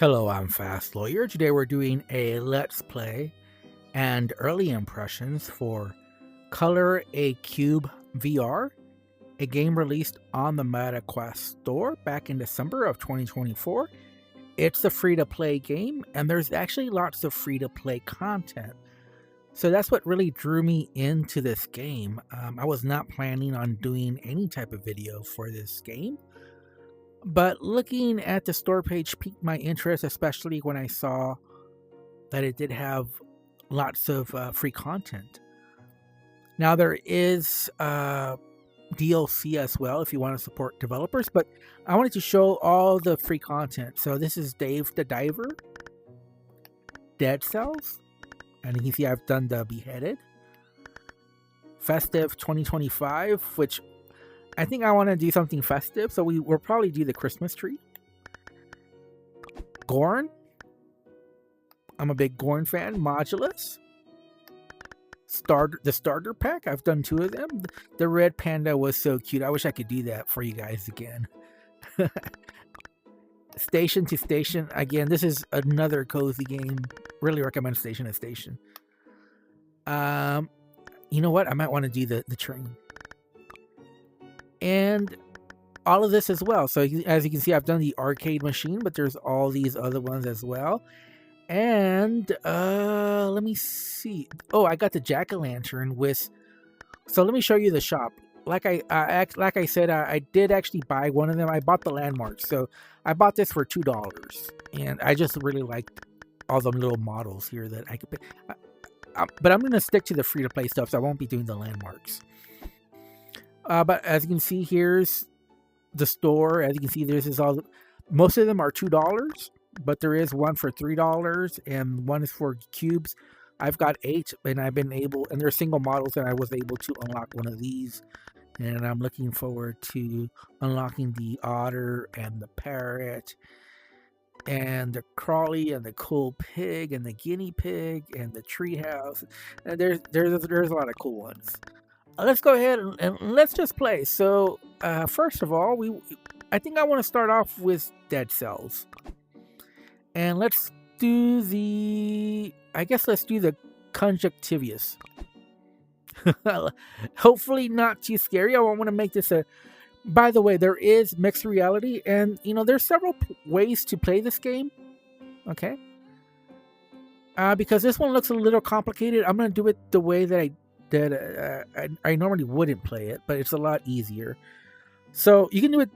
Hello, I'm Fast Lawyer. Today we're doing a Let's Play and early impressions for Color a Cube VR, a game released on the MetaQuest store back in December of 2024. It's a free-to-play game, and there's actually lots of free-to-play content. So that's what really drew me into this game. I was not planning on doing any type of video for this game. But looking at the store page piqued my interest, especially when I saw that it did have lots of free content. Now, there is DLC as well if you want to support developers, but I wanted to show all the free content. So this is Dave the Diver, Dead Cells, and you can see I've done the Beheaded, Festive 2025, which I think I want to do something festive, so we'll probably do the Christmas tree. Gorn. I'm a big Gorn fan. Modulus. The starter pack. I've done 2 of them. The red panda was so cute. I wish I could do that for you guys again. Station to Station. Again, this is another cozy game. Really recommend Station to Station. You know what? I might want to do the train. And all of this as well. So as you can see, I've done the arcade machine, but there's all these other ones as well. And let me see. Oh, I got the jack-o'-lantern with. So let me show you the shop. Like I said, I did actually buy one of them. I bought the landmarks. So I bought this for $2, and I just really liked all the little models here that I could pick. But I'm going to stick to the free-to-play stuff, so I won't be doing the landmarks. But as you can see, here's the store. As you can see, most of them are $2, but there is one for $3 and one is for cubes. I've got 8, and and they're single models, and I was able to unlock one of these. And I'm looking forward to unlocking the otter and the parrot and the crawly and the cool pig and the guinea pig and the treehouse. And there's a lot of cool ones. Let's go ahead and let's just play. So first of all, I think I want to start off with Dead Cells, and let's do the Conjunctivius. Hopefully not too scary. I want to make this by the way, there is mixed reality, and there's several ways to play this game. Okay, because this one looks a little complicated, I'm going to do it the way that I normally wouldn't play it, but it's a lot easier. So you can do it.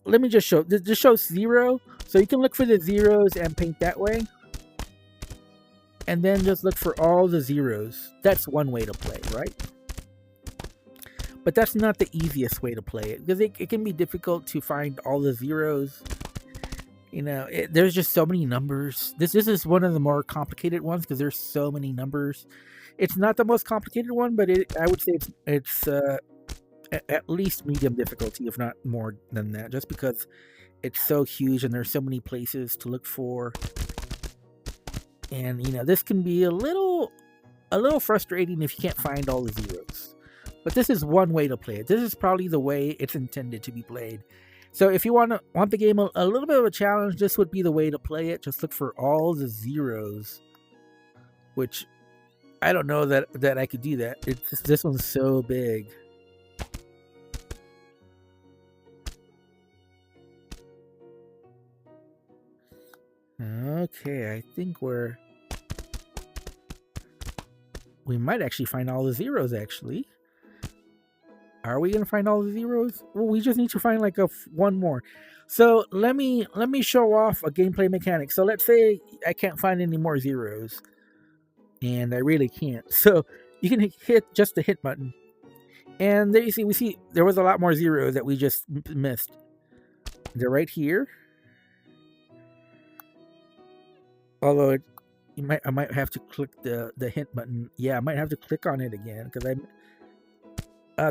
Let me just show. This shows 0, so you can look for the zeros and paint that way, and then just look for all the zeros. That's one way to play, right? But that's not the easiest way to play it, because it can be difficult to find all the zeros. There's just so many numbers. This is one of the more complicated ones because there's so many numbers. It's not the most complicated one, but I would say it's at least medium difficulty, if not more than that, just because it's so huge and there's so many places to look for. And this can be a little frustrating if you can't find all the zeros. But this is one way to play it. This is probably the way it's intended to be played. So if you want the game a little bit of a challenge, this would be the way to play it. Just look for all the zeros, which I don't know that I could do that. This one's so big. Okay, I think we might actually find all the zeros, actually. Are we going to find all the zeros? Well, we just need to find like one more. So let me show off a gameplay mechanic. So let's say I can't find any more zeros, and I really can't. So you can hit just the hit button, and there we see there was a lot more zeros that we just missed. They're right here. Although I might have to click the hint button. Yeah, I might have to click on it again because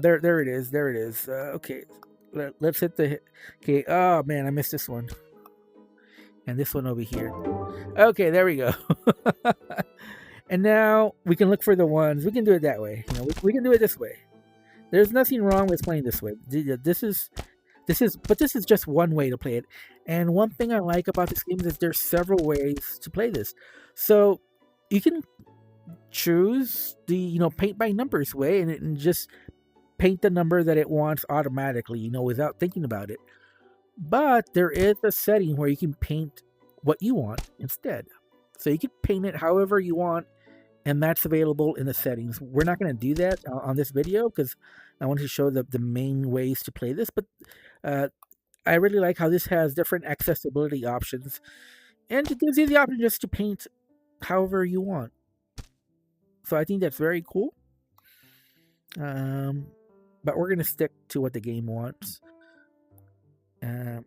there it is. There it is. Okay, let's hit the hit. Okay. Oh man, I missed this one. And this one over here. Okay, there we go. And now we can look for the ones. We can do it that way. We can do it this way. There's nothing wrong with playing this way. this is just one way to play it. And one thing I like about this game is there's several ways to play this. So you can choose the paint by numbers way and just paint the number that it wants automatically, without thinking about it. But there is a setting where you can paint what you want instead. So you can paint it however you want, and that's available in the settings. We're not going to do that on this video because I want to show the main ways to play this. But I really like how this has different accessibility options, and it gives you the option just to paint however you want. So I think that's very cool. But we're going to stick to what the game wants.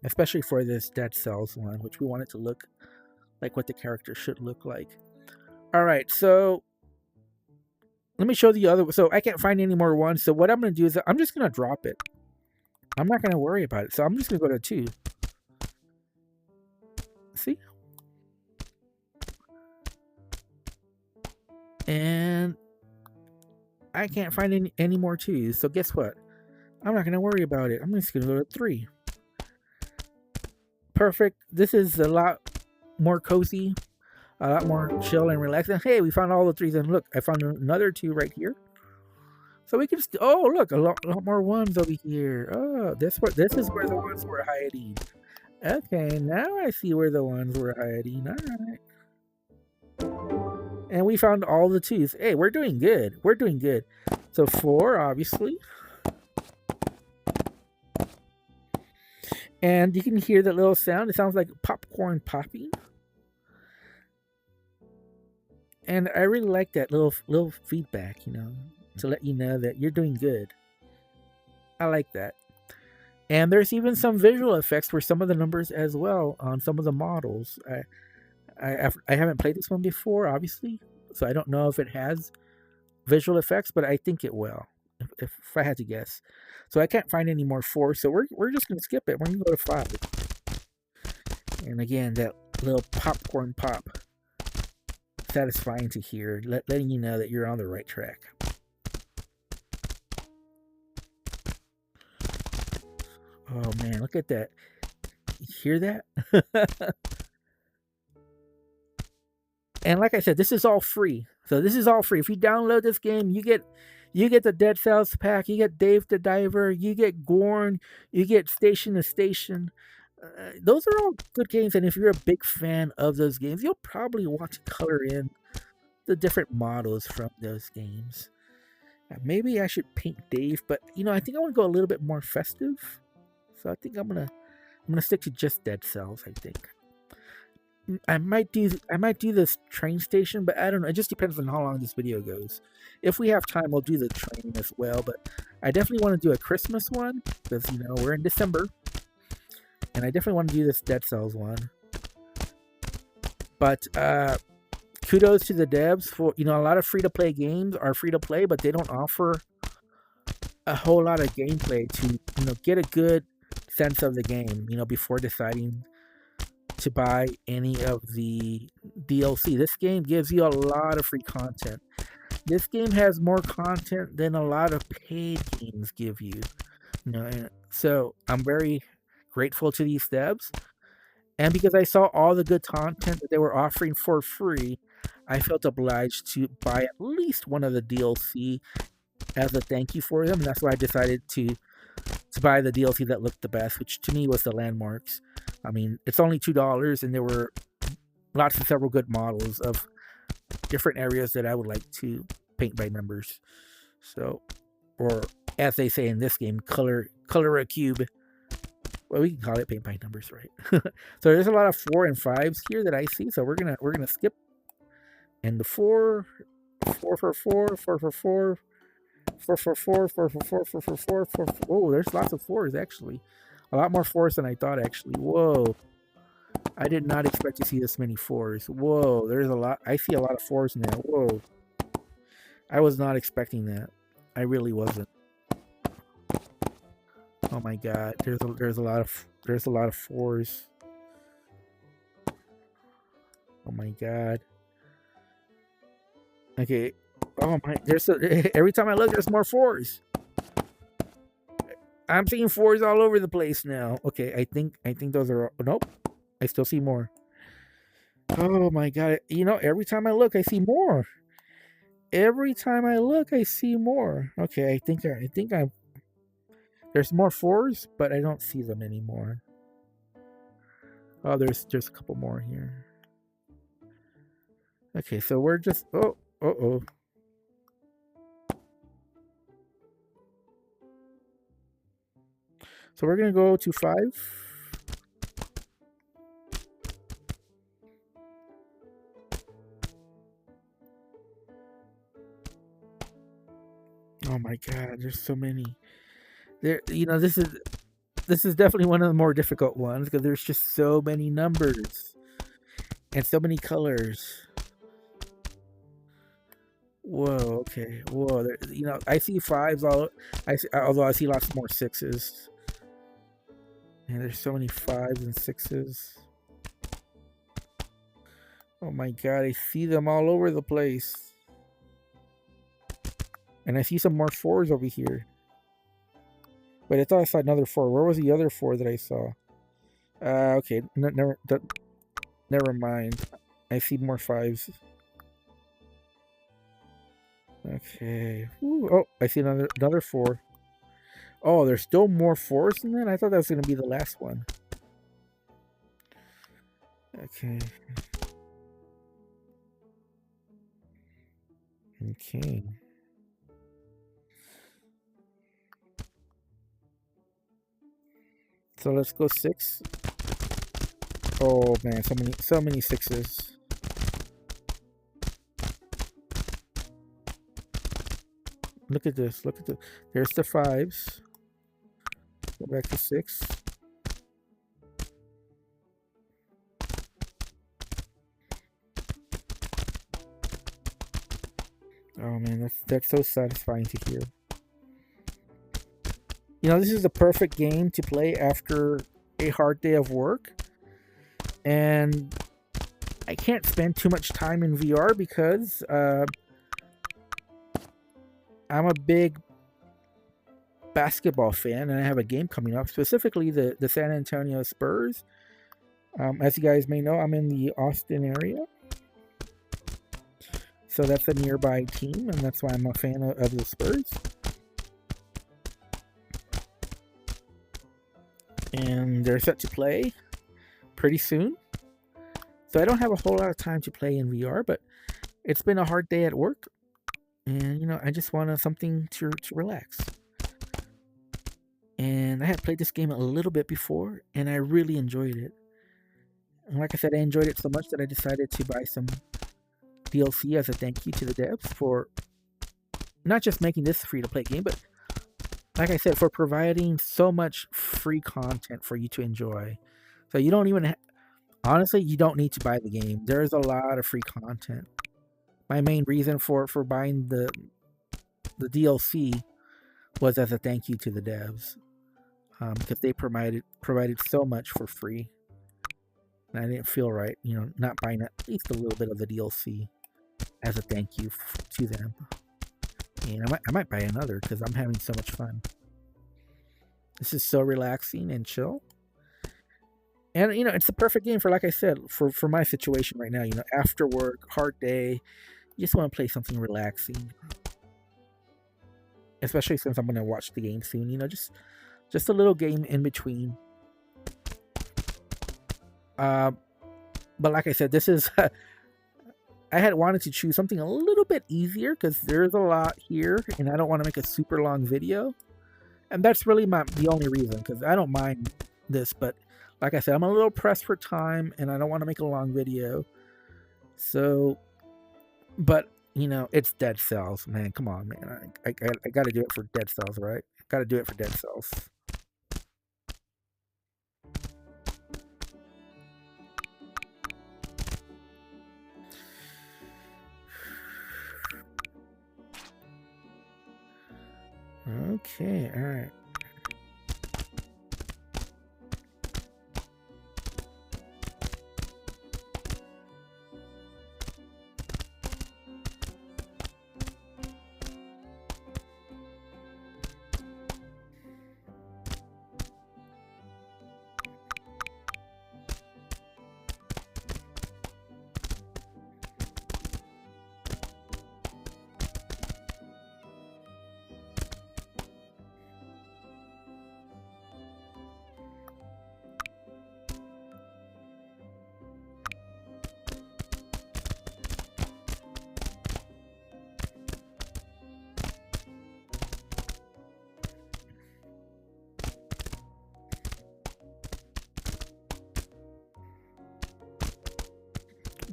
Especially for this Dead Cells one, which we want it to look like what the character should look like. All right, so let me show the other. So I can't find any more ones. So what I'm going to do is I'm just going to drop it. I'm not going to worry about it. So I'm just going to go to 2. See? And I can't find any more 2s. So guess what? I'm not going to worry about it. I'm just going to go to 3. Perfect. This is a lot more cozy, a lot more chill and relaxing. Hey, we found all the 3s, and look, I found another 2 right here. So we can oh, look, a lot more 1s over here. Oh, this is where the 1s were hiding. Okay, now I see where the 1s were hiding. All right. And we found all the 2s. Hey, we're doing good. We're doing good. So 4, obviously. And you can hear that little sound. It sounds like popcorn popping. And I really like that little feedback, to let you know that you're doing good. I like that. And there's even some visual effects for some of the numbers as well on some of the models. I haven't played this one before, obviously, so I don't know if it has visual effects, but I think it will, if I had to guess. So I can't find any more 4, so we're just going to skip it. We're going to go to 5. And again, that little popcorn pop. Satisfying to hear, letting you know that you're on the right track. Oh man, look at that. You hear that? And like I said, this is all free. So this is all free. If you download this game, you get the Dead Cells pack, you get Dave the Diver, you get Gorn, you get Station to Station. Those are all good games, and if you're a big fan of those games, you'll probably want to color in the different models from those games. Maybe I should paint Dave, but I think I want to go a little bit more festive. So I think I'm gonna stick to just Dead Cells. I think I might do this train station, but I don't know. It just depends on how long this video goes. If we have time, we'll do the train as well. But I definitely want to do a Christmas one because we're in December. And I definitely want to do this Dead Cells one. But kudos to the devs for, a lot of free-to-play games are free-to-play, but they don't offer a whole lot of gameplay to, get a good sense of the game, before deciding to buy any of the DLC. This game gives you a lot of free content. This game has more content than a lot of paid games give you. And so I'm very grateful to these devs, and because I saw all the good content that they were offering for free, I felt obliged to buy at least one of the DLC as a thank you for them, and that's why I decided to buy the DLC that looked the best, which to me was the Landmarks. I mean, it's only $2, and there were lots of several good models of different areas that I would like to paint by numbers. So, or as they say in this game, color a cube. Well, we can call it paint by numbers, right? So there's a lot of 4 and 5s here that I see. So we're gonna skip. And the 4 for 4, 4 for 4, 4 for 4, 4 for 4, 4 for 4, 4. Oh, there's lots of 4s actually. A lot more 4s than I thought actually. Whoa. I did not expect to see this many 4s. Whoa, there's a lot. I see a lot of 4s now. Whoa. I was not expecting that. I really wasn't. Oh my god, there's a lot of 4s. Oh my god. Okay. Oh my, every time I look, there's more 4s. I'm seeing 4s all over the place now. Okay, I think those are nope. I still see more. Oh my god. You know, every time I look I see more. Every time I look I see more. Okay, I think I'm there's more 4s, but I don't see them anymore. Oh, there's a couple more here. Okay, so we're just oh. So we're gonna go to 5. Oh my god, there's so many. There, you know, this is definitely one of the more difficult ones because there's just so many numbers and so many colors. Whoa, okay, whoa. There, you know, I see 5s all. Although I see lots more 6s. And there's so many 5s and 6s. Oh my god, I see them all over the place. And I see some more 4s over here. Wait, I thought I saw another 4. Where was the other 4 that I saw? Okay, never mind. I see more 5s. Okay. Ooh, oh, I see another 4. Oh, there's still more 4s than that? I thought that was going to be the last one. Okay. Okay. So let's go 6. Oh man, so many 6s. Look at this. Look at the. There's the 5s. Go back to 6. Oh man, that's so satisfying to hear. You know, this is the perfect game to play after a hard day of work. And I can't spend too much time in VR because I'm a big basketball fan and I have a game coming up, specifically the San Antonio Spurs. As you guys may know, I'm in the Austin area. So that's a nearby team, and that's why I'm a fan of the Spurs. And they're set to play pretty soon. So I don't have a whole lot of time to play in VR, but it's been a hard day at work. And, you know, I just wanted something to relax. And I had played this game a little bit before, and I really enjoyed it. And like I said, I enjoyed it so much that I decided to buy some DLC as a thank you to the devs for not just making this a free-to-play game, but like I said, for providing so much free content for you to enjoy. So you don't even honestly, you don't need to buy the game. There's a lot of free content. My main reason for buying the DLC was as a thank you to the devs, because they provided so much for free, and I didn't feel right, you know, not buying at least a little bit of the DLC as a thank you to them. And I might buy another because I'm having so much fun. This is so relaxing and chill. And, you know, it's the perfect game for, like I said, for my situation right now. You know, after work, hard day, you just want to play something relaxing. Especially since I'm going to watch the game soon. You know, just a little game in between. But like I said, this is... I had wanted to choose something a little bit easier because there's a lot here and I don't want to make a super long video. And that's really the only reason, because I don't mind this, but like I said, I'm a little pressed for time and I don't want to make a long video. So, but you know, it's Dead Cells, man. Come on, man. I got to do it for Dead Cells, right? Got to do it for Dead Cells. Okay, all right.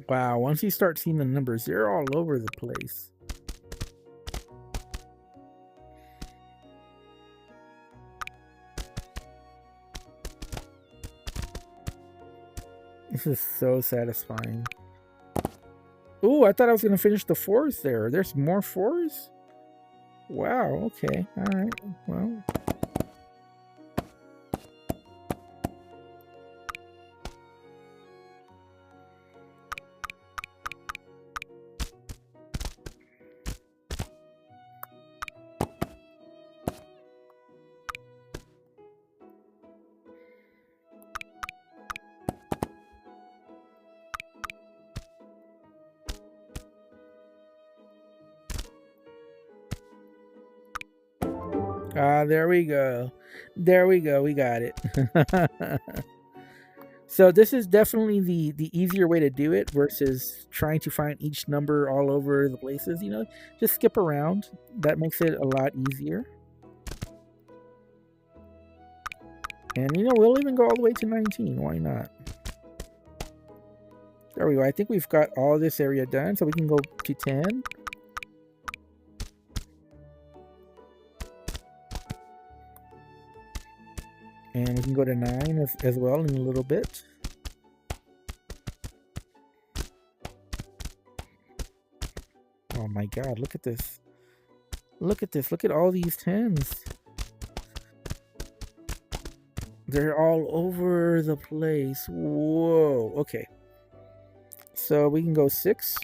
Wow, once you start seeing the numbers, they're all over the place. This is so satisfying. Ooh, I thought I was going to finish the 4s there. There's more 4s? Wow, okay. Alright, well. There we go. There we go. We got it. So this is definitely the easier way to do it versus trying to find each number all over the places. You know, just skip around. That makes it a lot easier. And you know, we'll even go all the way to 19. Why not? There we go. I think we've got all this area done, so we can go to 10. And we can go to 9 as well in a little bit. Oh my god, look at this. Look at this. Look at all these 10s. They're all over the place. Whoa. Okay. So we can go 6.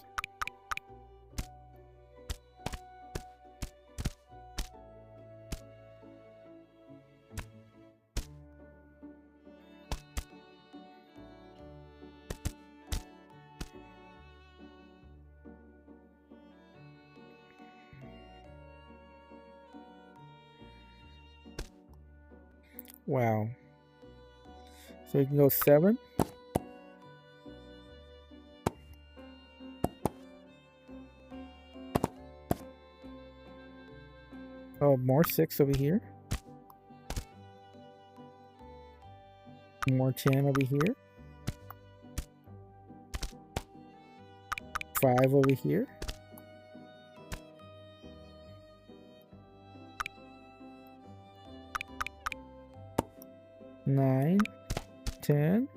Wow. So we can go 7. Oh, more 6 over here. More 10 over here. 5 over here. 9, 10.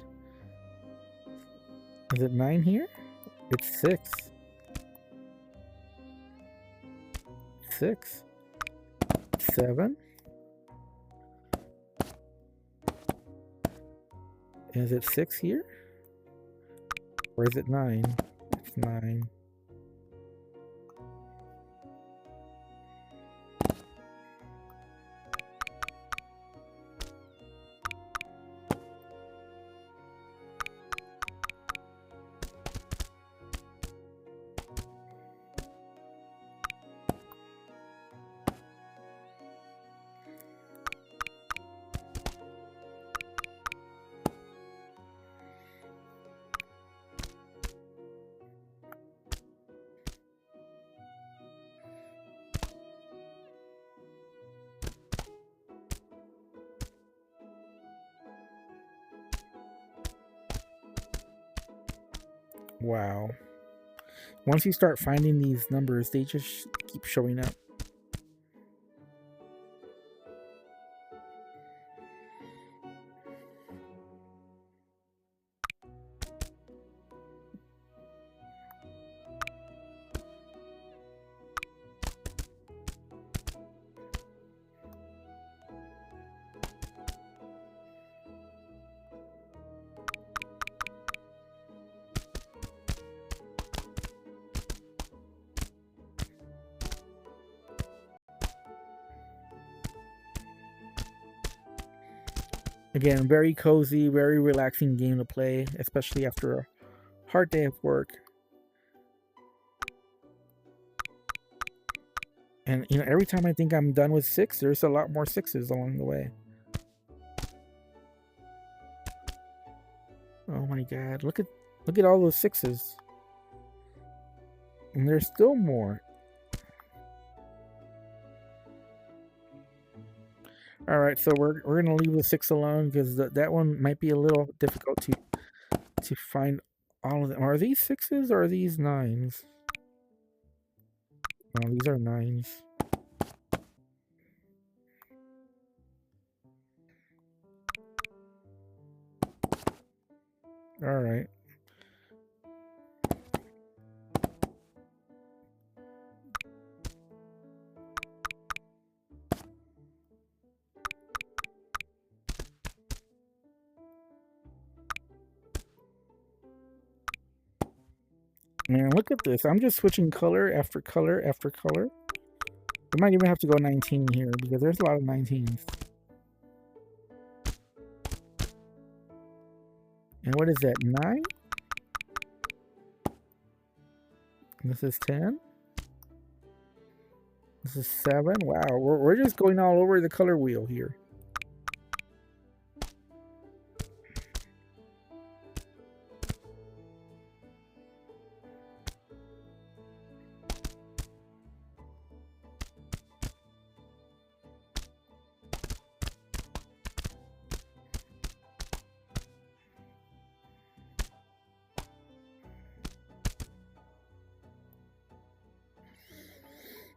Is it 9 here? It's 6. 6. 7. Is it 6 here? Or is it 9? It's 9. Wow. Once you start finding these numbers, they just keep showing up. Again, very cozy, very relaxing game to play, especially after a hard day of work. And you know, every time I think I'm done with 6, there's a lot more 6s along the way. Oh my god, look at all those 6s. And there's still more. All right, so we're gonna leave the 6 alone because that one might be a little difficult to find All of them. Are these 6s or are these 9s? No, these are 9s. All right. Man, look at this. I'm just switching color after color after color. We might even have to go 19 here because there's a lot of 19s. And what is that, 9? This is 10. This is 7. Wow, we're just going all over the color wheel here.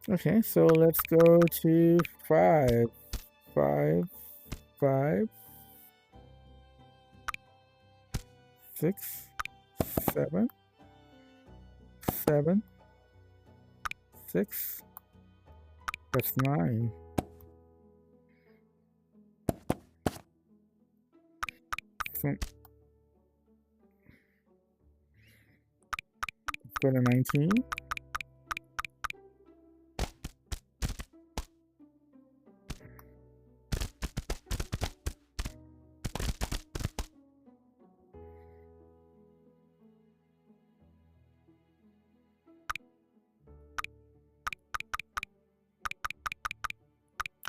Okay, so let's go to 5, 5, 5, 6, 7, 7, 6. That's 9. So, let's go to 19.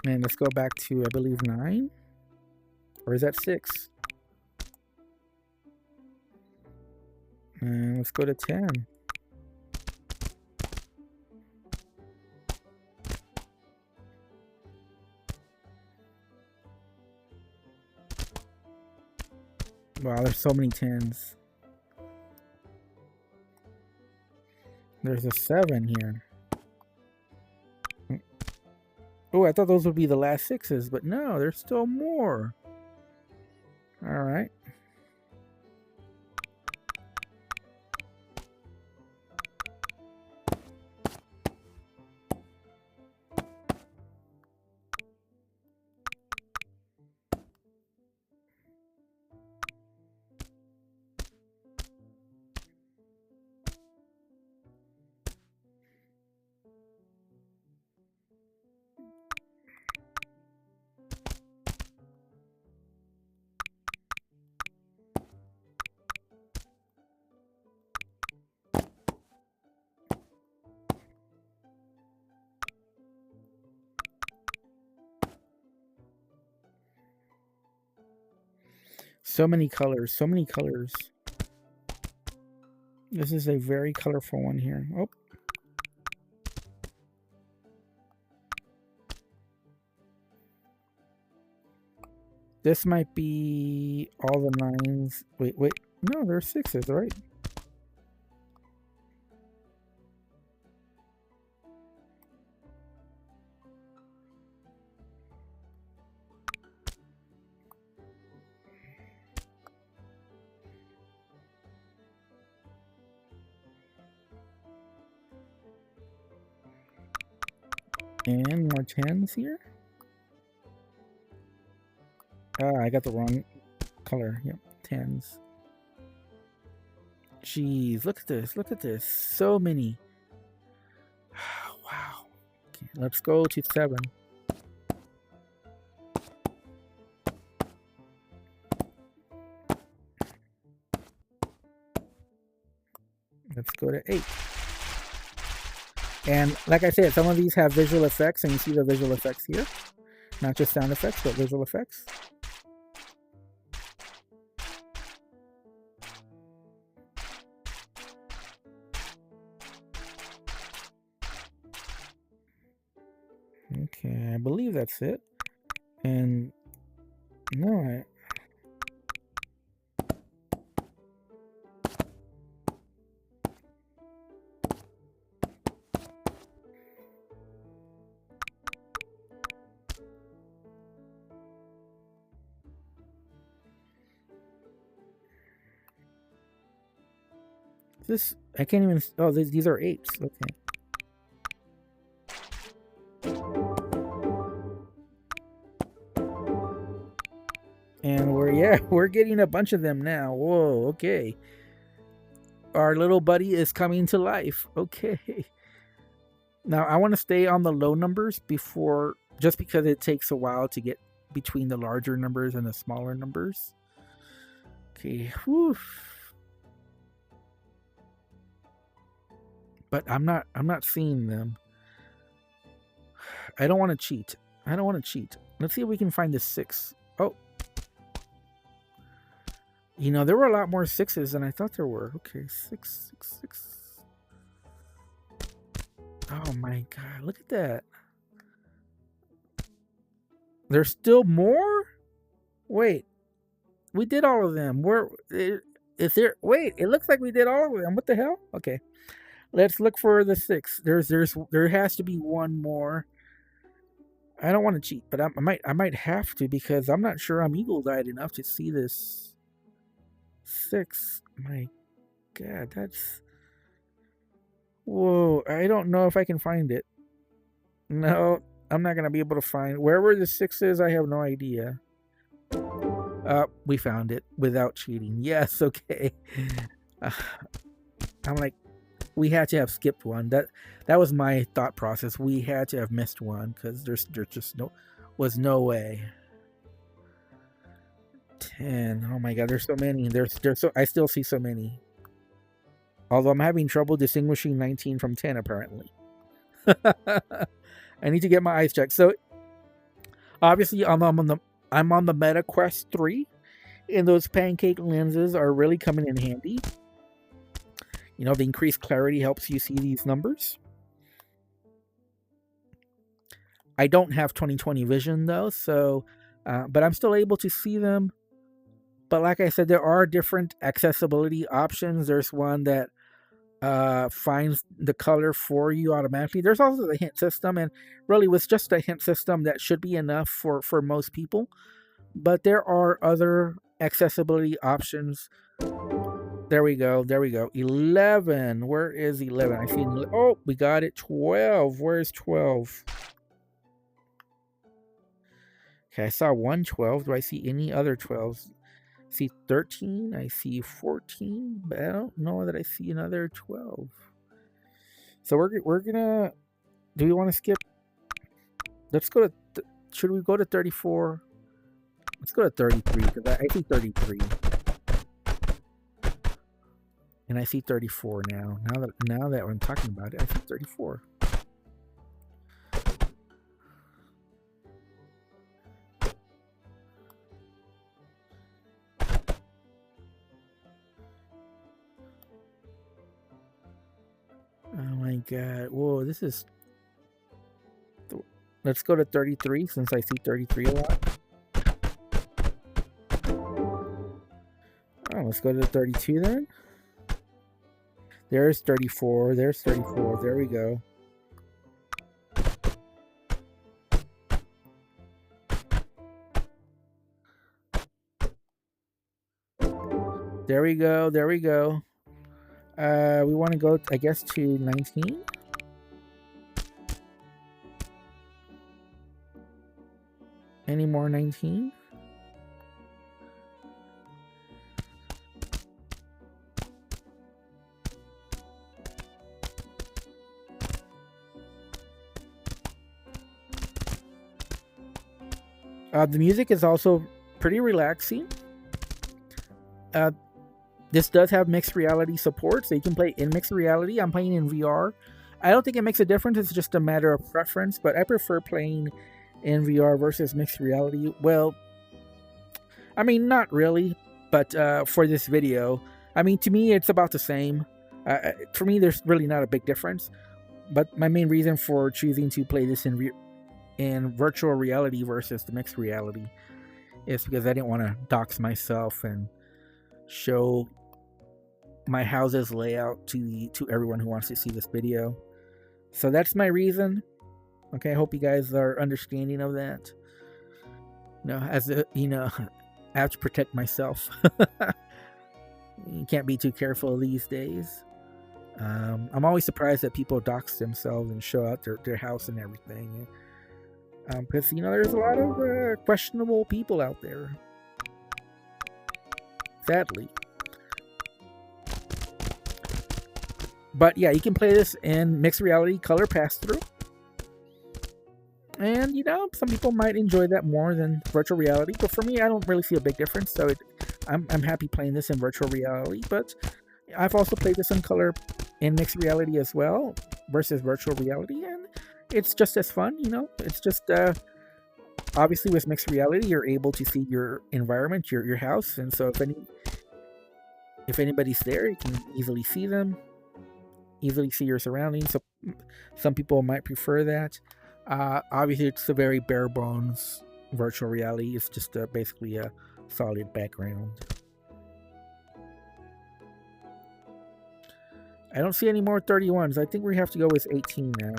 And let's go back to, I believe, 9? Or is that 6? And let's go to 10. Wow, there's so many 10s. There's a 7 here. Oh, I thought those would be the last 6s, but no, there's still more. All right. So many colors, so many colors. This is a very colorful one here. Oh. This might be all the 9s. Wait. No, there are 6s, right? And more 10s here. I got the wrong color. Yep, 10s. Jeez, look at this. Look at this. So many. Wow. Okay, let's go to 7. Let's go to 8. And like I said, some of these have visual effects, and you see the visual effects here. Not just sound effects, but visual effects. Okay, I believe that's it. And no, This I can't even. Oh, these are 8s. Okay. And we're getting a bunch of them now. Whoa, okay. Our little buddy is coming to life. Okay. Now I want to stay on the low numbers before, just because it takes a while to get between the larger numbers and the smaller numbers. Okay. Whew. But I'm not seeing them. I don't want to cheat. Let's see if we can find the 6. Oh. There were a lot more 6s than I thought there were. Okay, 6, 6, 6. Oh my god, look at that. There's still more? Wait. We did all of them. Is there? Wait, it looks like we did all of them. What the hell? Okay. Let's look for the 6. There has to be one more. I don't want to cheat, but I might have to, because I'm not sure I'm eagle-eyed enough to see this 6. My god, that's... Whoa, I don't know if I can find it. No, I'm not going to be able to find... Wherever the 6 is, I have no idea. We found it without cheating. Yes, okay. I'm like, we had to have skipped one. That was my thought process. We had to have missed one, because there's just was no way. 10. Oh my god, there's so many. I still see so many. Although I'm having trouble distinguishing 19 from 10, apparently. I need to get my eyes checked. So obviously I'm on the Meta Quest 3, and those pancake lenses are really coming in handy. The increased clarity helps you see these numbers. I don't have 20/20 vision though, so but I'm still able to see them. But like I said, there are different accessibility options. There's one that finds the color for you automatically. There's also the hint system, and really with just a hint system, that should be enough for most people. But there are other accessibility options. There we go. 11. Where is 11? I see. Oh, we got it. 12. Where's 12? Okay, I saw one 12. Do I see any other 12s? I see 13. I see 14, but I don't know that I see another 12. So we're gonna... Do we want to skip? Let's go to... Should we go to 34? Let's go to 33, because I see 33. And I see 34 now. Now that I'm talking about it, I see 34. Oh my god. Whoa, this is... Let's go to 33, since I see 33 a lot. Oh, let's go to 32 then. There's 34. There's 34. There we go. There we go. There we go. We want to go, I guess, to 19. Any more 19? The music is also pretty relaxing. This does have mixed reality support, so you can play in mixed reality. I'm playing in VR. I don't think it makes a difference. It's just a matter of preference, but I prefer playing in VR versus mixed reality. Well, I mean, not really, but for this video, I mean, to me, it's about the same. For me, there's really not a big difference. But my main reason for choosing to play this in virtual reality versus the mixed reality is because I didn't want to dox myself and show my house's layout to everyone who wants to see this video. So that's my reason. Okay, I hope you guys are understanding of that. I have to protect myself. You can't be too careful these days. I'm always surprised that people dox themselves and show out their house and everything. Because, there's a lot of questionable people out there. Sadly. But yeah, you can play this in mixed reality color pass-through. And, some people might enjoy that more than virtual reality. But for me, I don't really see a big difference. So I'm happy playing this in virtual reality. But I've also played this in mixed reality as well versus virtual reality. And it's just as fun, It's just, obviously with mixed reality, you're able to see your environment, your house. And so if anybody's there, you can easily see them, easily see your surroundings. So some people might prefer that. Obviously, it's a very bare bones virtual reality. It's just basically a solid background. I don't see any more 31s. I think we have to go with 18 now.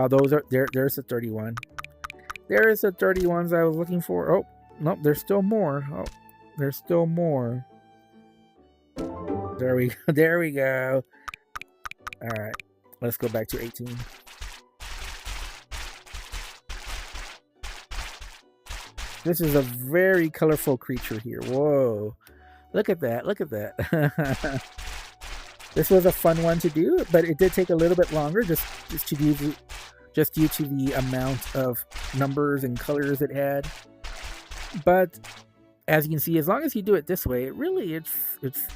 Those are there's a 31. There's the 31s I was looking for. Oh, nope, there's still more. Oh, there's still more. There we go. There we go. All right. Let's go back to 18. This is a very colorful creature here. Whoa. Look at that. Look at that. This was a fun one to do, but it did take a little bit longer just due to the amount of numbers and colors it had. But as you can see, as long as you do it this way, it's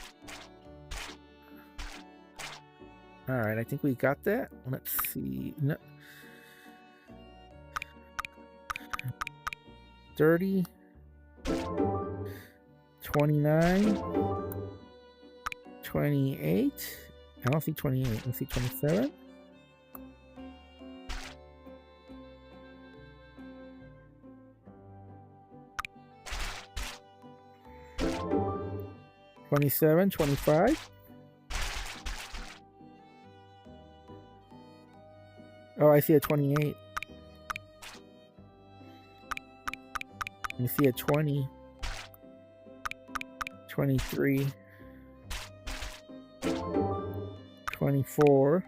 all right. I think we got that. Let's see. No. 30, 29, 28. I don't see 28. Let's see 27. 27, 25. Oh, I see a 28. I see a 20. 23. 24.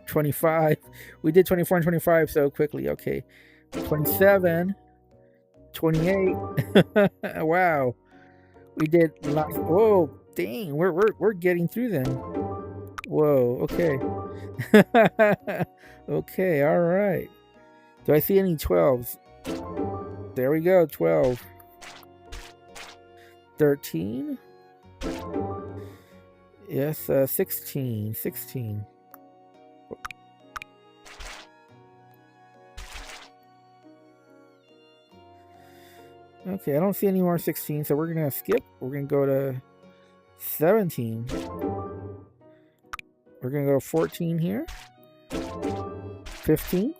25. We did 24 and 25 so quickly. Okay. 27. 28. Wow. We did lots. Whoa, dang. We're getting through them. Whoa, okay. Okay, all right. Do I see any 12s? There we go, 12. 13. Yes, 16. 16. Okay, I don't see any more 16, so we're going to skip. We're going to go to 17. We're going to go 14 here. 15.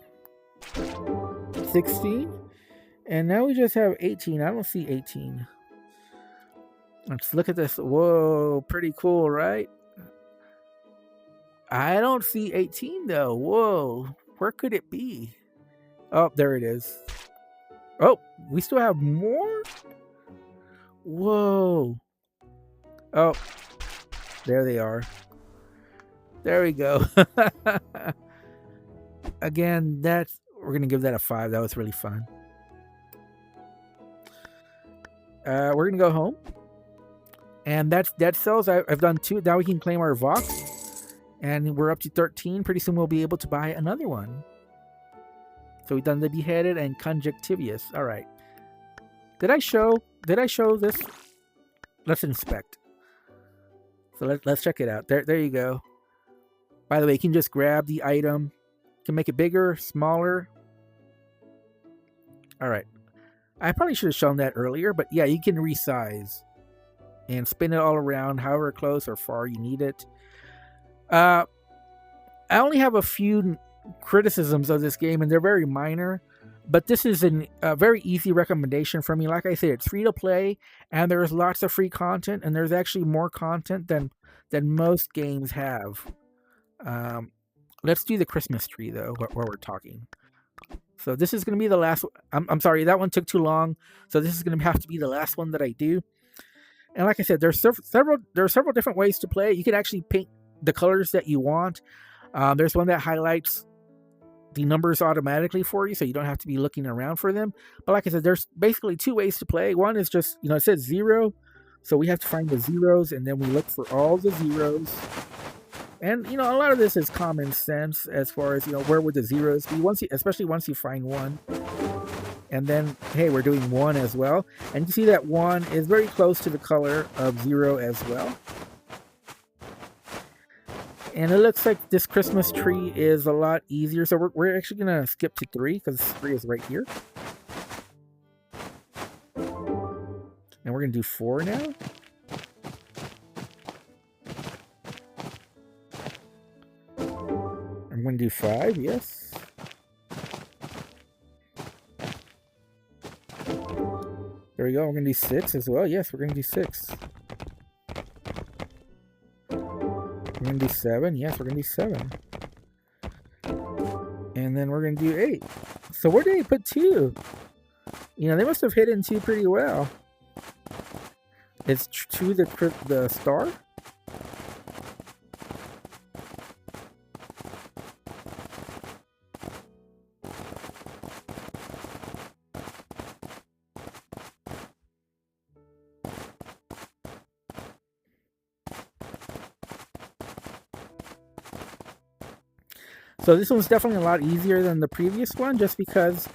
16. And now we just have 18. I don't see 18. Let's look at this. Whoa, pretty cool, right? I don't see 18 though. Whoa, where could it be? Oh, there it is. Oh, we still have more? Whoa. Oh, there they are. There we go. Again, we're going to give that a 5. That was really fun. We're going to go home. And that's Dead Cells. I've done 2. Now we can claim our Vox. And we're up to 13. Pretty soon we'll be able to buy another one. So we've done the Beheaded and Conjunctivius. All right. Did I show this? Let's inspect. So let's check it out. There you go. By the way, you can just grab the item. You can make it bigger, smaller. All right. I probably should have shown that earlier, but yeah, you can resize and spin it all around, however close or far you need it. I only have a few criticisms of this game, and they're very minor, but this is a very easy recommendation for me. Like I said, it's free to play, and there's lots of free content, and there's actually more content than most games have. Let's do the Christmas tree though, while we're talking. So this is going to be the last. I'm sorry, that one took too long. So this is going to have to be the last one that I do. And like I said, there are several different ways to play it. You can actually paint the colors that you want. There's one that highlights the numbers automatically for you, so you don't have to be looking around for them. But like I said, there's basically two ways to play. One is just, it says 0, so we have to find the zeros, and then we look for all the zeros. And a lot of this is common sense as far as where would the zeros be especially once you find one. And then, hey, we're doing 1 as well. And you see that 1 is very close to the color of 0 as well. And it looks like this Christmas tree is a lot easier. So we're actually going to skip to 3 because 3 is right here. And we're going to do 4 now. I'm going to do 5, yes. There we go. We're going to do 6 as well. Yes, we're going to do 6. We're going to do 7. Yes, we're going to do 7. And then we're going to do 8. So where did they put 2? They must have hidden 2 pretty well. It's 2 the star? So this one's definitely a lot easier than the previous one, just because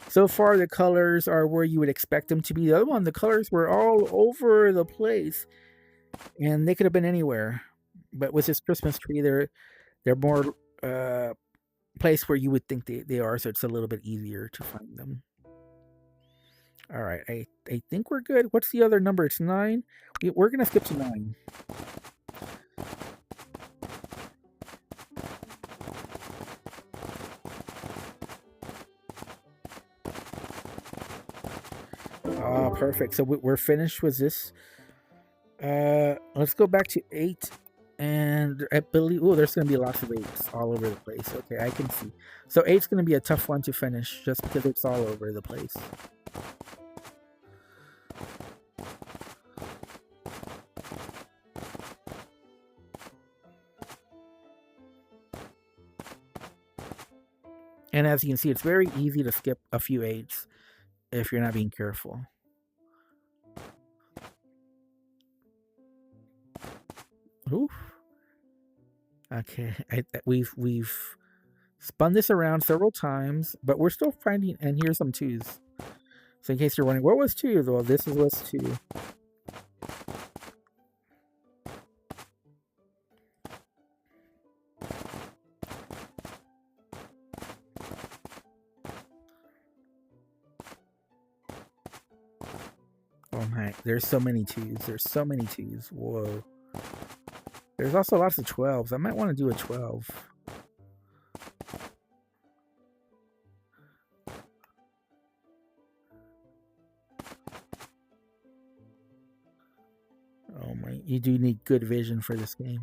so far the colors are where you would expect them to be. The other one, the colors were all over the place, and they could have been anywhere. But with this Christmas tree, they're more place where you would think they are, so it's a little bit easier to find them. All right, I think we're good. What's the other number? It's 9. We're gonna skip to 9. Oh, perfect. So we're finished with this. Let's go back to 8. And I believe, there's going to be lots of 8s all over the place. Okay, I can see. So 8's going to be a tough one to finish just because it's all over the place. And as you can see, it's very easy to skip a few 8s if you're not being careful. Oof. Okay, we've spun this around several times, but we're still finding, and here's some 2s. So in case you're wondering, what was 2? Well, this was 2. Oh my, there's so many 2s. There's so many 2s. Whoa. There's also lots of 12s. I might want to do a 12. Oh my, you do need good vision for this game.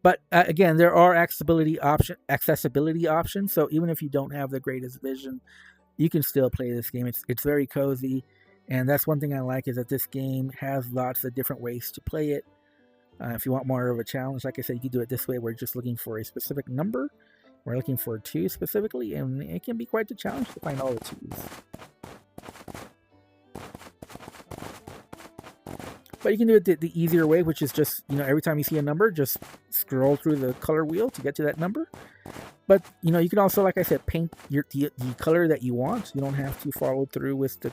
But again, there are accessibility options. So even if you don't have the greatest vision, you can still play this game. It's very cozy, and that's one thing I like, is that this game has lots of different ways to play it. If you want more of a challenge, like I said, you can do it this way. We're just looking for a specific number. We're looking for 2 specifically, and it can be quite a challenge to find all the 2s. But you can do it the easier way, which is just, every time you see a number, just scroll through the color wheel to get to that number. But, you can also, like I said, paint the color that you want. You don't have to follow through with the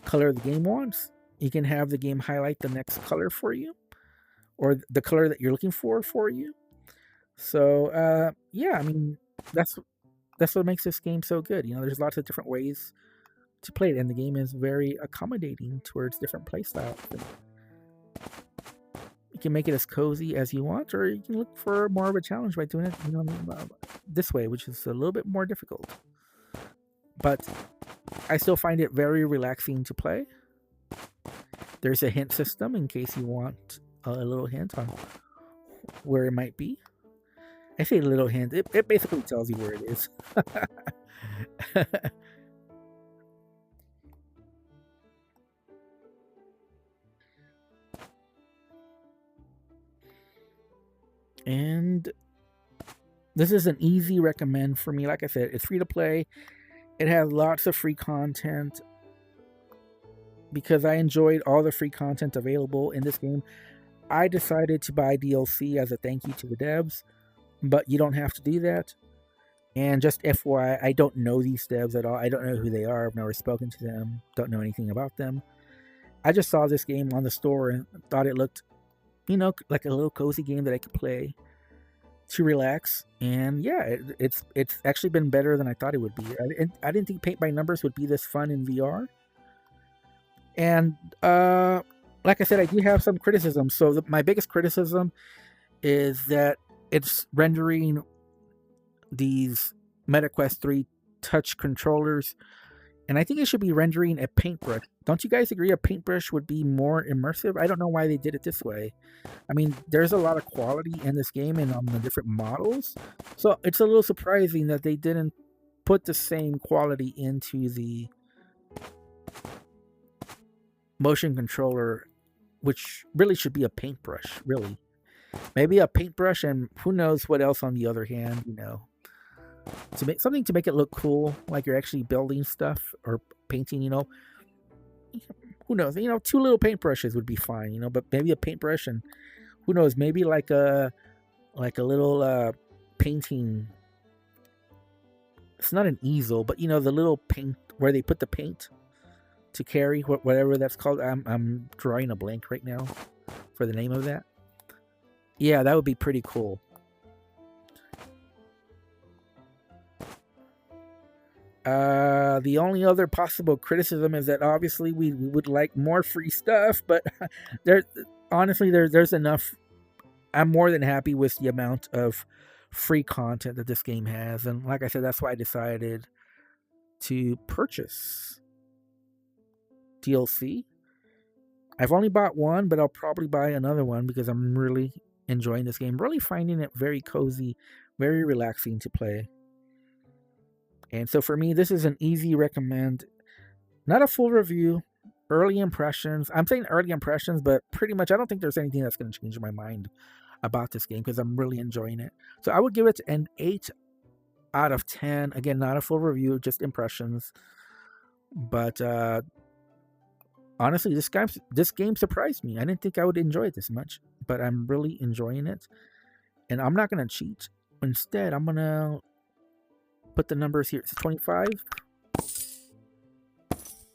color the game wants. You can have the game highlight the next color for you, or the color that you're looking for you. So, yeah, I mean, that's what makes this game so good. There's lots of different ways to play it, and the game is very accommodating towards different play styles. You can make it as cozy as you want, or you can look for more of a challenge by doing it this way, which is a little bit more difficult. But I still find it very relaxing to play. There's a hint system in case you want a little hint on where it might be. I say a little hint. It basically tells you where it is. And this is an easy recommend for me. Like I said, it's free to play. It has lots of free content. Because I enjoyed all the free content available in this game, I decided to buy DLC as a thank you to the devs. But you don't have to do that. And just FYI, I don't know these devs at all. I don't know who they are. I've never spoken to them. Don't know anything about them. I just saw this game on the store and thought it looked, like a little cozy game that I could play to relax. And yeah, it's actually been better than I thought it would be. I didn't think Paint by Numbers would be this fun in VR. And like I said, I do have some criticism. So my biggest criticism is that it's rendering these MetaQuest 3 touch controllers, and I think it should be rendering a paintbrush. Don't you guys agree a paintbrush would be more immersive? I don't know why they did it this way. I mean, there's a lot of quality in this game and on the different models, so it's a little surprising that they didn't put the same quality into the motion controller, which really should be a paintbrush, really. Maybe a paintbrush and who knows what else on the other hand, to make something to make it look cool, like you're actually building stuff or painting, who knows, 2 little paintbrushes would be fine, but maybe a paintbrush and who knows, maybe like a little painting. It's not an easel, but the little paint where they put the paint to carry, whatever that's called. I'm drawing a blank right now for the name of that. Yeah, that would be pretty cool. The only other possible criticism is that obviously we would like more free stuff, but there's enough. I'm more than happy with the amount of free content that this game has, and like I said, that's why I decided to purchase DLC. I've only bought one, but I'll probably buy another one because I'm really enjoying this game, really finding it very cozy, very relaxing to play. And so for me, this is an easy recommend. Not a full review, early impressions. I'm saying early impressions, but pretty much I don't think there's anything that's going to change my mind about this game because I'm really enjoying it. So I would give it an 8 out of 10. Again, not a full review, just impressions. But honestly, this game surprised me. I didn't think I would enjoy it this much, but I'm really enjoying it. And I'm not going to cheat. Instead, I'm going to put the numbers here. It's 25.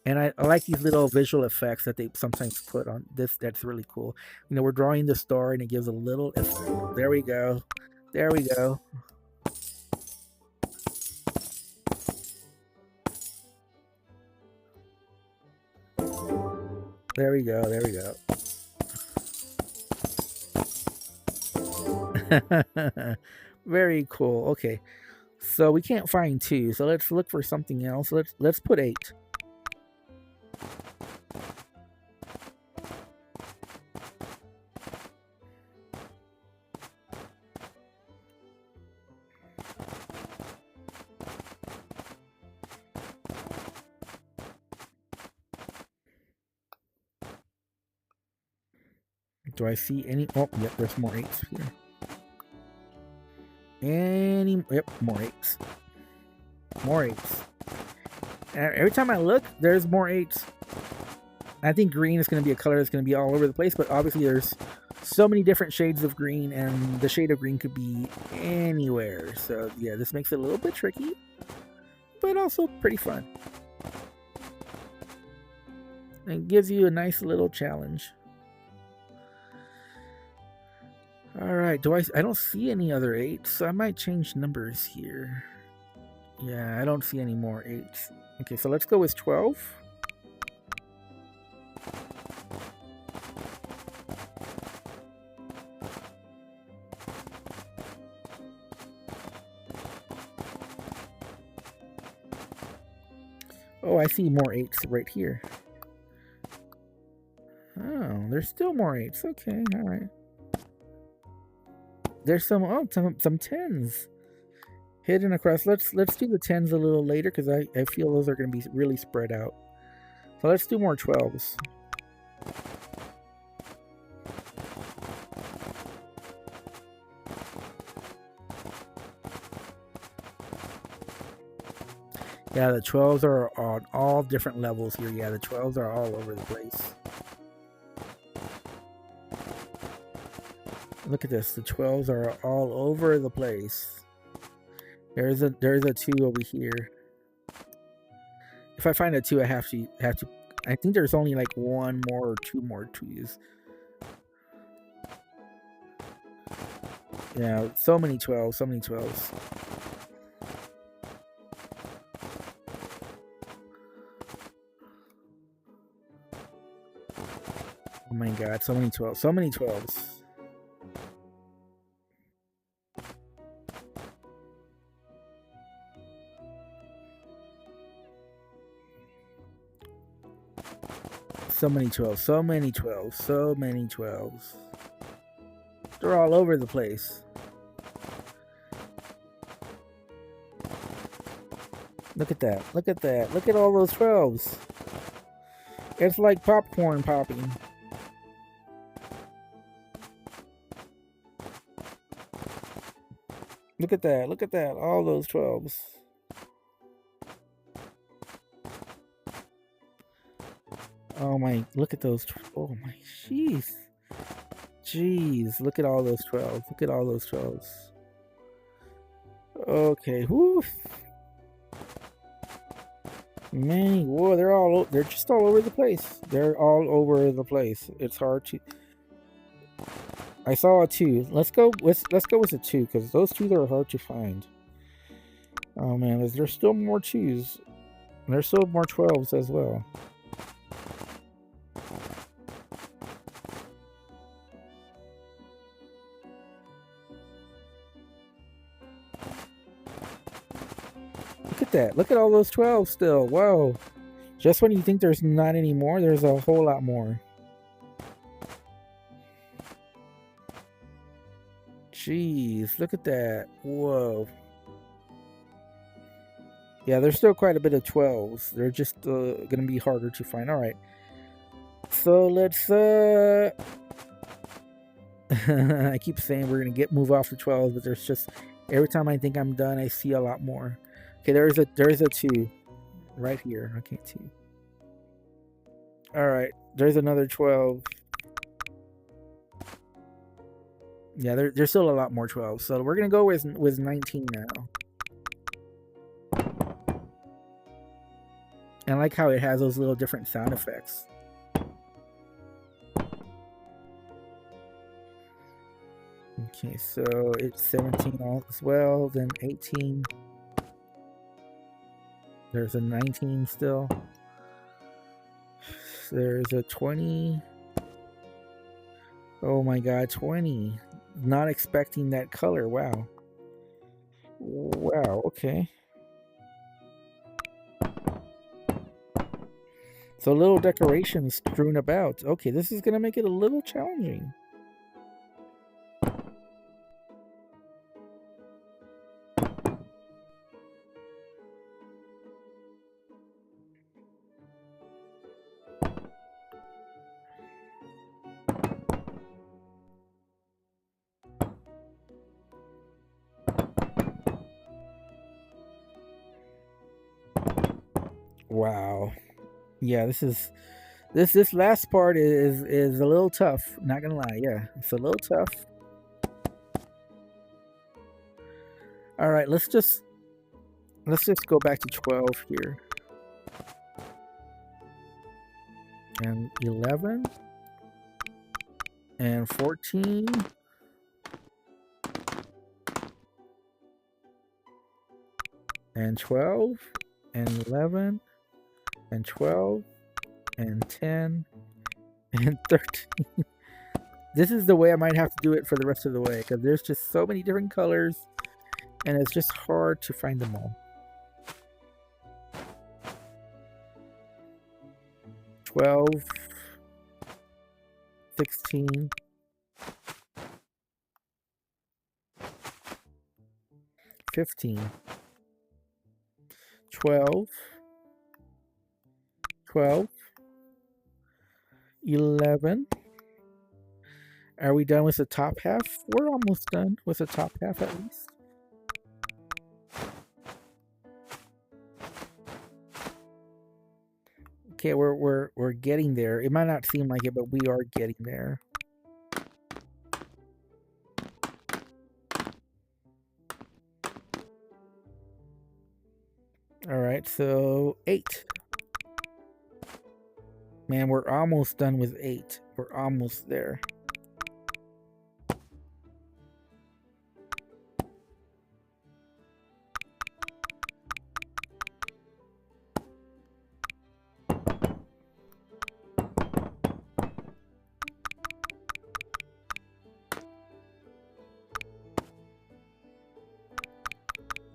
And I like these little visual effects that they sometimes put on this. That's really cool. We're drawing the star and it gives a little effect. There we go. There we go. There we go. There we go. Very cool. Okay. So we can't find 2. So let's look for something else. Let's put 8. Do I see any? Oh, yep, there's more 8s here. Yep, more 8s. More 8s. Every time I look, there's more 8s. I think green is going to be a color that's going to be all over the place, but obviously there's so many different shades of green, and the shade of green could be anywhere. So yeah, this makes it a little bit tricky, but also pretty fun. It gives you a nice little challenge. Alright, I don't see any other 8s, so I might change numbers here. Yeah, I don't see any more 8s. Okay, so let's go with 12. Oh, I see more 8s right here. Oh, there's still more 8s. Okay, alright. There's some 10s hidden across. Let's do the 10s a little later because I feel those are going to be really spread out. So let's do more 12s. Yeah, the 12s are on all different levels here. Yeah, the 12s are all over the place. Look at this. The 12s are all over the place. There's a 2 over here. If I find a 2, I have to. I think there's only like 1 more or 2 more to use. Yeah, so many 12s, so many 12s. Oh my god, so many 12s, so many 12s. So many 12s, so many 12s, so many 12s. They're all over the place. Look at that, look at that, look at all those 12s. It's like popcorn popping. Look at that, all those 12s. Oh my, look at those, oh my, jeez. Jeez, look at all those 12s, look at all those 12s. Okay, whoo. Man, whoa, they're just all over the place. They're all over the place. It's hard to. I saw a 2. Let's go with a 2 because those 2 are hard to find. Oh man, there's still more 2s. There's still more 12s as well. Look at that. Look at all those 12s still. Whoa. Just when you think there's not any more, there's a whole lot more. Jeez, look at that. Whoa. Yeah, there's still quite a bit of 12s. They're just going to be harder to find. All right. So let's... I keep saying we're going to move off the 12s, but there's just... Every time I think I'm done, I see a lot more. Okay, there's a 2. Right here. Okay, 2. All right. There's another 12. Yeah, there's still a lot more 12. So we're going to go with 19 now. And I like how it has those little different sound effects. Okay, so it's 17 as well, then 18. There's a 19 still. There's a 20. Oh my god, 20. Not expecting that color. Wow. Wow, okay. So little decorations strewn about. Okay, this is going to make it a little challenging. Wow. Yeah, this last part is a little tough, not gonna lie. Yeah, it's a little tough. All right, let's just go back to 12 here. And 11 and 14 and 12 and 11 and 12 and 10 and 13. This is the way I might have to do it for the rest of the way because there's just so many different colors and it's just hard to find them all. 12, 16, 15, 12, 12, 11. Are we done with the top half? We're almost done with the top half at least. Okay, we're getting there. It might not seem like it, but we are getting there. All right, so 8. Man, we're almost done with 8. We're almost there.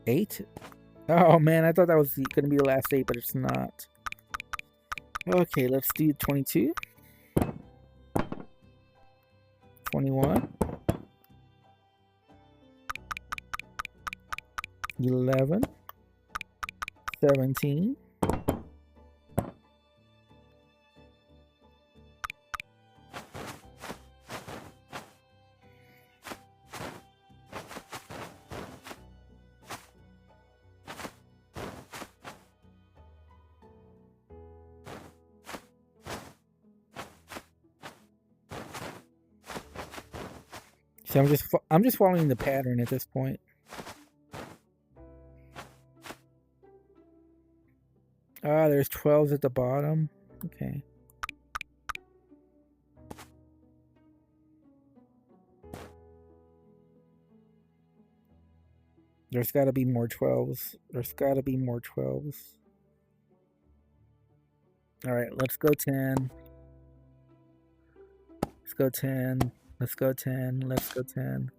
Eight? Oh man, I thought that was going to be the last 8, but it's not. Okay, let's do 22. 21. 11. 17. So I'm just following the pattern at this point. Ah, there's 12s at the bottom. Okay. There's got to be more 12s. There's got to be more 12s. All right, let's go 10. Let's go 10. Let's go 10. Let's go 10.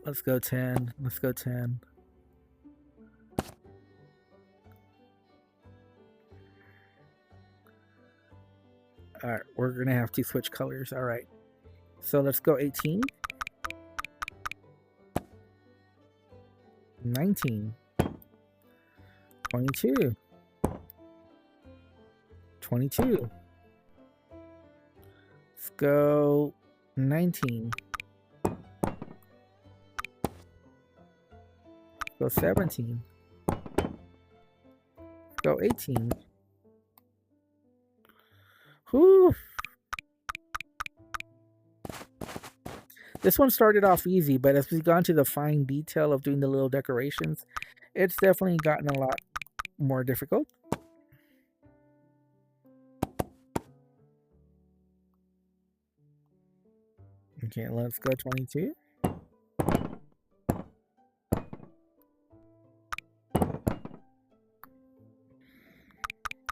Let's go 10. Let's go 10. All right, we're going to have to switch colors. All right. So let's go 18. 19. 22. 22. Let's go 19. Let's go 17. Let's go 18. Whew. This one started off easy, but as we've gone to the fine detail of doing the little decorations, it's definitely gotten a lot more difficult. Okay, let's go 22.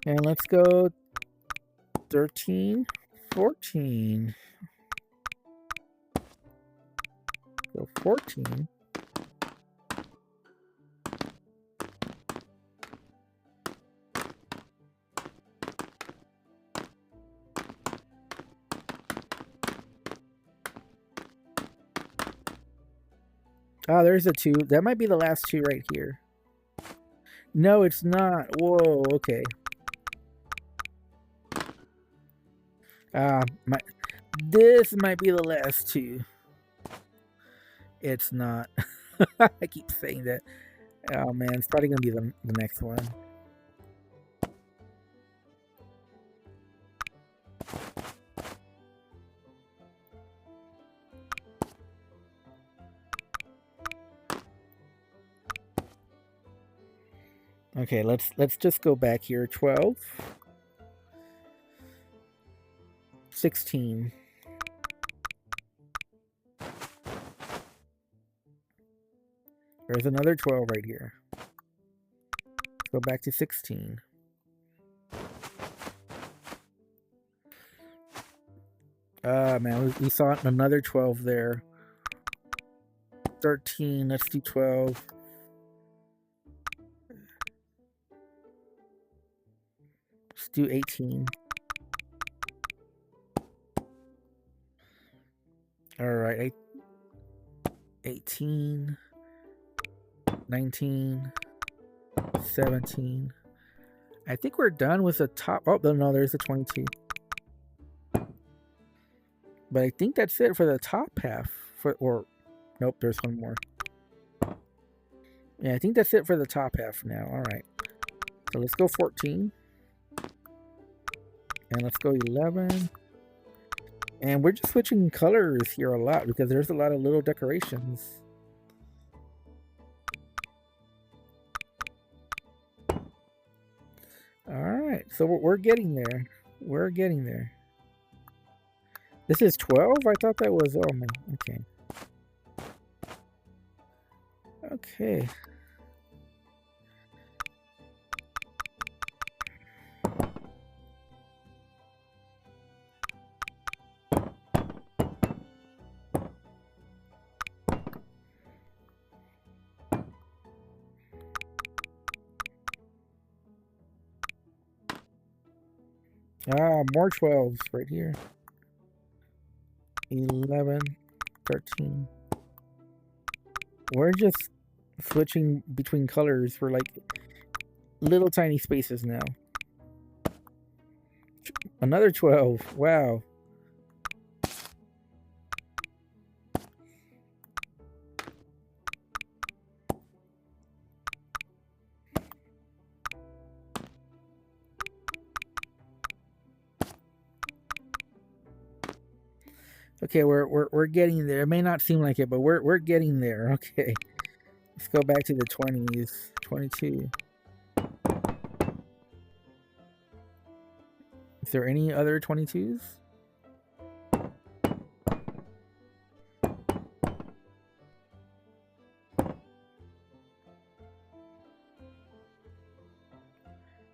And let's go 13, 14. So 14. Oh, there's a 2. That might be the last 2 right here. No, it's not. Whoa, okay. This might be the last 2. It's not. I keep saying that. Oh man, it's probably gonna be the next one. Okay, let's just go back here. 12. 16. There's another 12 right here. Let's go back to 16. Man, we saw another 12 there. 13. Let's do 12. Let's do 18. All right, 18. 19. 17. I think we're done with the top. Oh, no, there's a 22. But I think that's it for the top half. Nope, there's one more. Yeah, I think that's it for the top half now. All right. So let's go 14. And let's go 11. And we're just switching colors here a lot because there's a lot of little decorations. Alright, so we're getting there. We're getting there. This is 12? I thought that was... Oh, man. Okay. Okay. Ah, more 12s right here. 11, 13. We're just switching between colors for like little tiny spaces now. Another 12. Wow. Okay, we're getting there. It may not seem like it, but we're getting there. Okay. Let's go back to the 20s. 22. Is there any other 22s?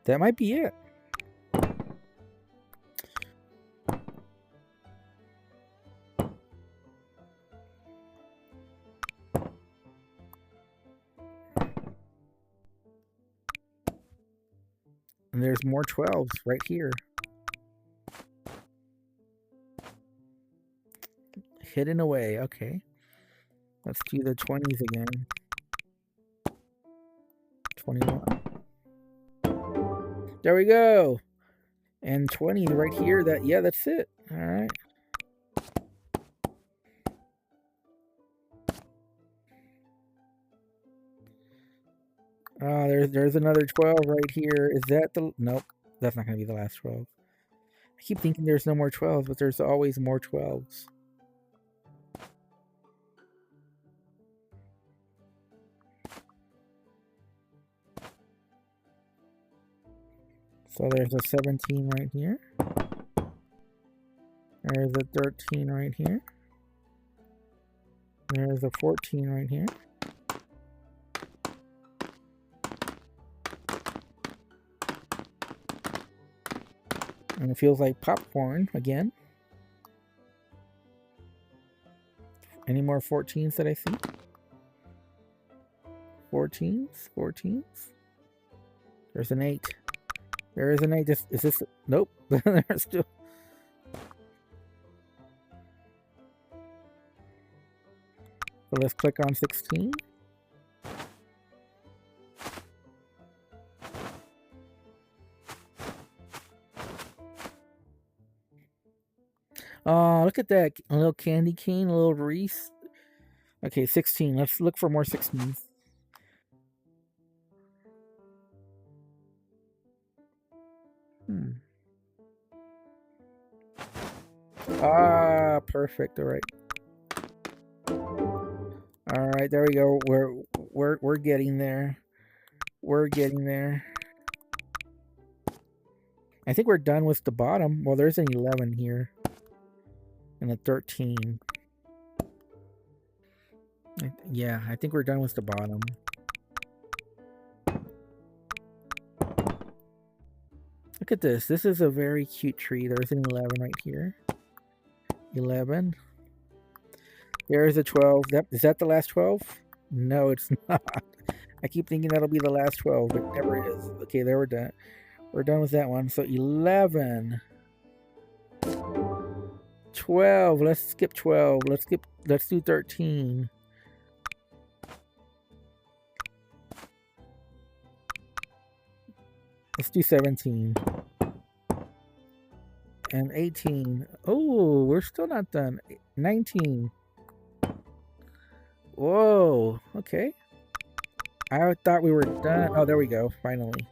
That might be it. And there's more 12s right here. Hidden away. Okay. Let's do the 20s again. 21. There we go. And 20 right here. That's it. All right. There's another 12 right here. Is that the... Nope. That's not going to be the last 12. I keep thinking there's no more 12s, but there's always more 12s. So there's a 17 right here. There's a 13 right here. There's a 14 right here. And it feels like popcorn again. Any more 14s that I see? 14s? 14s? There's an 8. There is an 8. Is this... Nope. There's still... So let's click on 16. Oh, look at that. A little candy cane, a little Reese. Okay, 16. Let's look for more 16s. Ah, perfect. All right. All right, there we go. We're getting there. We're getting there. I think we're done with the bottom. Well, there's an 11 here. And a 13. Yeah, I think we're done with the bottom. Look at this. This is a very cute tree. There's an 11 right here. 11. There's a 12. Is that the last 12? No, it's not. I keep thinking that'll be the last 12, but it never is. Okay, there we're done. We're done with that one. So 11. 12. Let's skip 12. Let's do 13. Let's do 17. And 18. Oh, we're still not done. 19. Whoa. Okay. I thought we were done. Oh, there we go. Finally.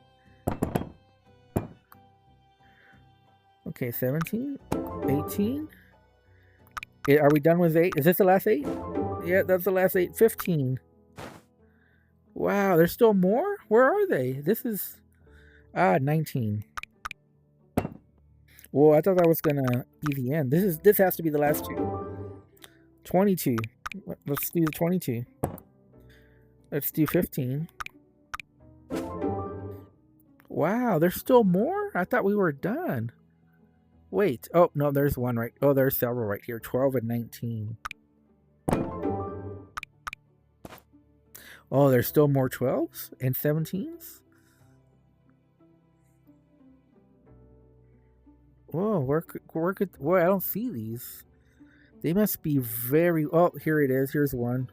Okay, 17, 18. Are we done with 8? Is this the last 8? Yeah, that's the last 8. 15. Wow, there's still more? Where are they? This is 19. Well, I thought that was gonna be the end. This has to be the last 2. 22. Let's do the 22. Let's do 15. Wow, there's still more? I thought we were done. Wait. Oh, no, there's one right. Oh, there's several right here. 12 and 19. Oh, there's still more 12s and 17s? Whoa, where could... Boy, I don't see these. They must be very... Oh, here it is. Here's one.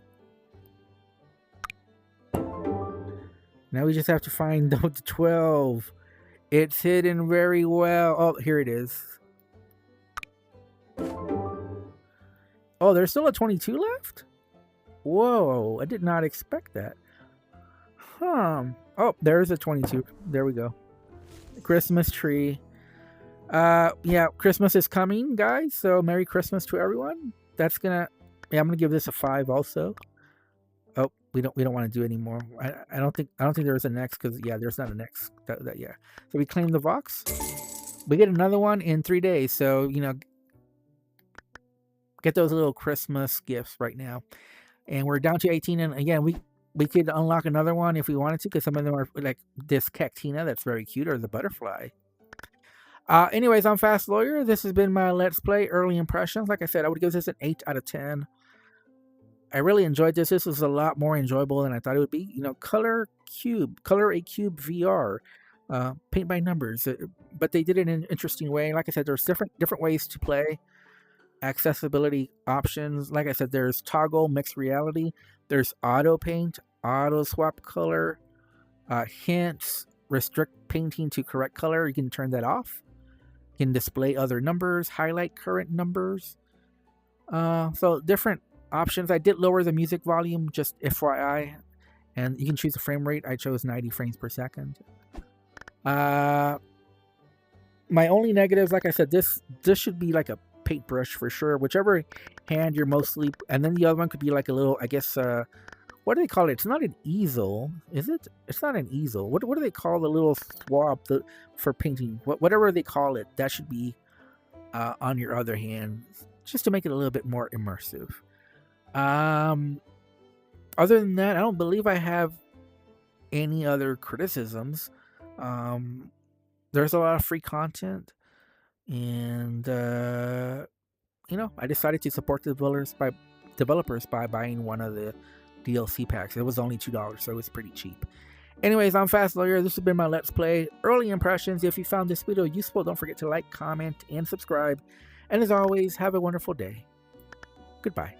Now we just have to find the 12. It's hidden very well. Oh, here it is. Oh, there's still a 22 left? Whoa, I did not expect that. Oh, there's a 22. There we go. Christmas tree. Yeah, Christmas is coming, guys. So Merry Christmas to everyone. That's gonna... Yeah, I'm gonna give this a 5 also. Oh, we don't want to do any more. I don't think there's a next, because yeah, there's not a next. Yeah. So we claim the Vox. We get another one in 3 days. So get those little Christmas gifts right now. And we're down to 18. And again, we could unlock another one if we wanted to, because some of them are like this Cactina that's very cute, or the butterfly. Anyways, I'm Fast Lawyer. This has been my Let's Play Early Impressions. Like I said, I would give this an 8 out of 10. I really enjoyed this. This was a lot more enjoyable than I thought it would be. Color a cube VR, paint by numbers. But they did it in an interesting way. Like I said, there's different ways to play. Accessibility options. Like I said, there's toggle, mixed reality. There's auto paint, auto swap color, hints, restrict painting to correct color. You can turn that off. You can display other numbers, highlight current numbers. So different options. I did lower the music volume, just FYI, and you can choose a frame rate. I chose 90 frames per second. My only negatives, like I said, this should be like a paintbrush for sure, whichever hand you're mostly, and then the other one could be like a little, I guess, what do they call it? It's not an easel, is it? It's not an easel. What do they call the little swab for painting? Whatever they call it, that should be on your other hand, just to make it a little bit more immersive. Other than that, I don't believe I have any other criticisms. There's a lot of free content, and I decided to support the developers by buying one of the DLC packs. It was only $2, so it's pretty cheap. Anyways, I'm Fast Lawyer. This has been my Let's Play Early Impressions. If you found this video useful, don't forget to like, comment, and subscribe. And as always, have a wonderful day. Goodbye.